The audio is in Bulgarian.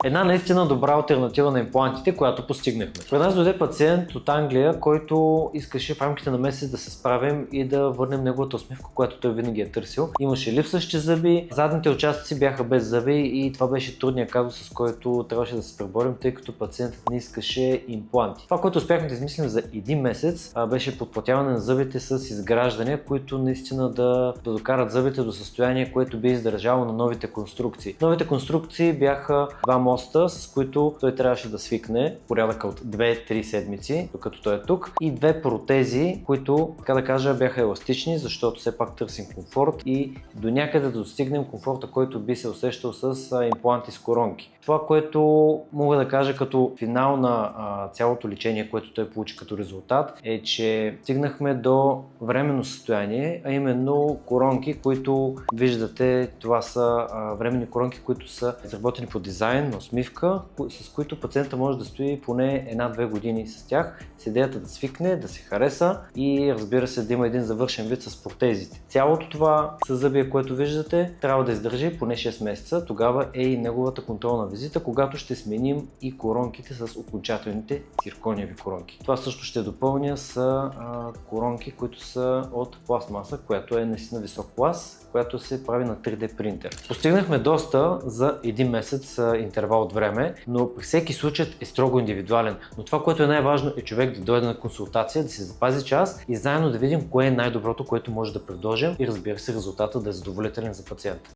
Една наистина добра алтернатива на имплантите, която постигнахме. При нас дойде пациент от Англия, който искаше в рамките на месец да се справим и да върнем неговата усмивка, която той винаги е търсил. Имаше липсващи зъби, задните участъци бяха без зъби и това беше трудният казус, с който трябваше да се преборим, тъй като пациентът не искаше импланти. Това, което успяхме да измислим за един месец, беше подплатяване на зъбите с изграждания, които наистина да докарат зъбите до състояние, което би издържало на новите конструкции. Новите конструкции бяха два моста, с които той трябваше да свикне порядъка от 2-3 седмици, докато той е тук, и две протези, които, така да кажа, бяха еластични, защото все пак търсим комфорт и до някъде да достигнем комфорта, който би се усещал с импланти с коронки. Това, което мога да кажа като финал на цялото лечение, което той получи като резултат, е, че стигнахме до временно състояние, а именно коронки, които виждате, това са временни коронки, които са изработени по дизайн на усмивка, с които пациента може да стои поне 1-2 години с тях, с идеята да свикне, да се хареса и разбира се да има един завършен вид с протезите. Цялото това съзъбие, което виждате, трябва да издържи поне 6 месеца, тогава е и неговата контролна визита, когато ще сменим и коронките с окончателните циркониеви коронки. Това също ще допълня с коронки, които са от пластмаса, която е наистина висок клас, която се прави на 3D принтер. Постигнахме доста за един месец интервал от време, но при всеки случай е строго индивидуален. Но това, което е най-важно, е човек да дойде на консултация, да си запази час и заедно да видим кое е най-доброто, което може да предложим и разбира се резултата да е задоволителен за пациента.